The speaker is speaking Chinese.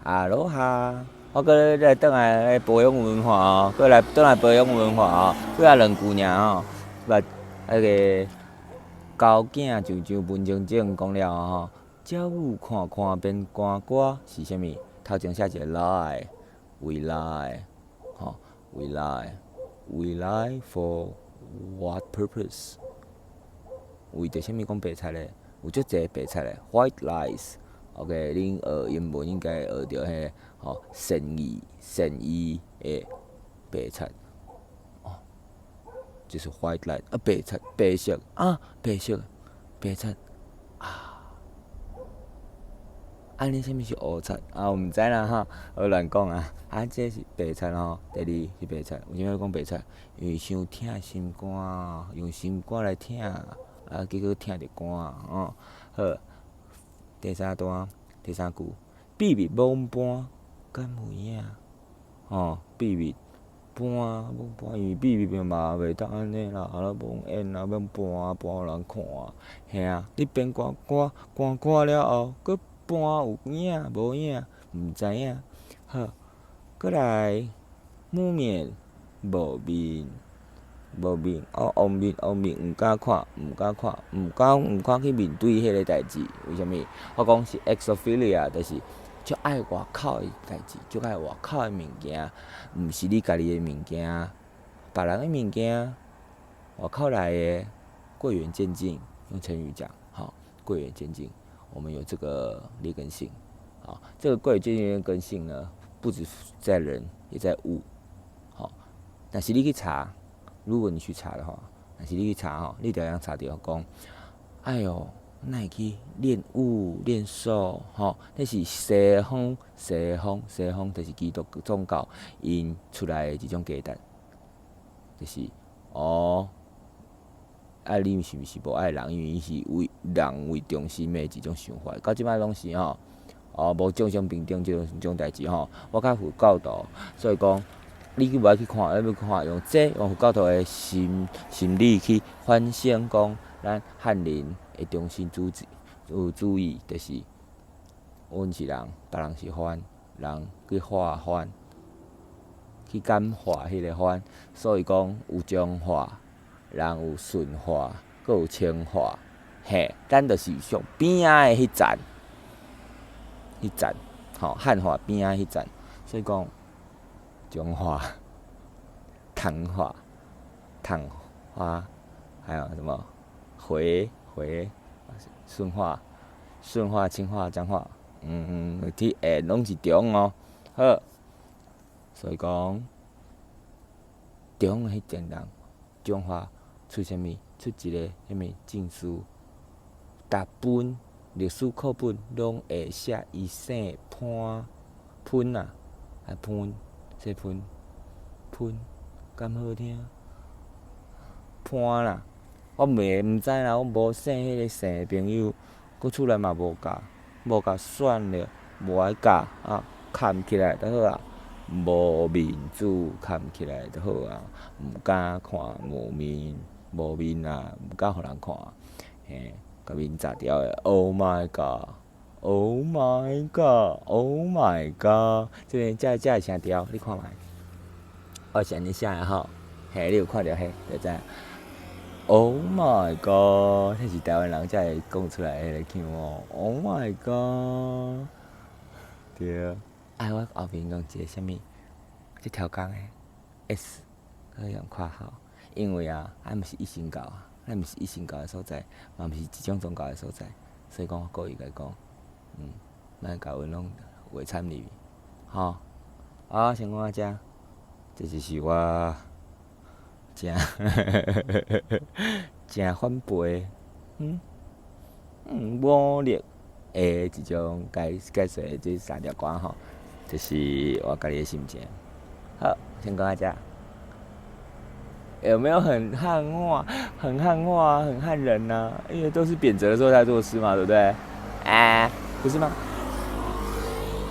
阿罗哈，我搁来倒来保养文化哦，搁来倒来保养文化哦，过来两句尔哦，把那个交囝上上文静静讲了吼，鸟语看看变歌歌是啥物？头前写一个 lie，we lie，吼，we lie，we lie for what purpose？为着啥物讲白菜咧？有足侪白菜咧 ，white lies。OK， 恁学英文应该学着迄吼善意的白菜，哦，就是 white lie 啊，白菜白色啊，白菜啊，安尼啥物是乌菜啊？我毋知啦哈，我乱讲啊。啊，这是白菜吼，第二是白菜。为啥要讲白菜？因为伤疼心肝，用心肝来疼，啊，结果疼着肝哦。好，第三段，第三句，秘密罔搬，敢有影？吼，秘密搬，因为秘密嘛袂当安尼啦，啊，罔演啦，要搬互人看，嘿啊，你编歌了后，搁搬有影无影，毋知影。好，过来木面无面。无面，黑面，毋敢看，毋敢去面对迄个代志。为虾米？我讲是 exophilia， 就是足爱外口的代志，足爱外口的物件，毋是你家己的物件，别人的物件，外口来的，贵远见近。用成语讲，好，贵远见近，我们有这个劣根性。好，这个贵远见近的劣根性呢，不止在人，也在物。好，但是你去查。如果你去查的话，但是你去查吼，你就会查到讲，哎哟，哪会去练武练手吼？那是西方就是基督宗教因出来的一种价值，就是哦，啊，你是毋是无爱人？因为伊是为人为中心的一种想法。到即摆拢是吼，哦，无众生平等这种代志吼，我较佛教徒，所以讲。你无爱去看，要看用佛教徒的心理去反省，讲咱汉人的中心主义，就是阮是人，别人是番，人去化番，去感化迄个番，所以讲有中化，人有顺化，搁有清化，嘿，咱就是上边仔的迄站，吼，汉化边仔迄站，所以讲。中化、唐化、还有什么回、顺化、清化、彰化，ที่下拢是中哦。好，所以讲中迄阵人，中化出啥物？出一个啥物证书？逐本历史课本拢会写伊姓潘啊，还潘。这喷，敢好听？潘啦，我毋知啦，我无姓迄个姓的朋友，佮厝内嘛无甲选了，无爱教啊，牵起来就好啊，无面子牵起来就好啊，毋敢看无面啊，毋敢互人看，嘿，甲面炸掉的 ，Oh my god！Oh my god! Oh my god! 这边会声调，你看觅。我是安尼写的吼，嘿，你有看到嘿，就知。Oh my god！ 迄是台湾人才会讲出来迄个腔哦。Oh my god！ 对。我后面讲一个啥物？即条工的 S， 可以用括号，因为咱毋是一神教啊，咱毋是一神教的所在，嘛毋是一种宗教的所在，所以讲我故意甲伊讲。咱甲阮拢画掺入去，吼。先讲遮，这就是我正正反背，武力的一种解说的这三条歌吼，就是我家己的心情。好，先讲遮。有没有很汉化、很汉人呢？因为都是贬谪的时候才作诗嘛，对不对？不是吗？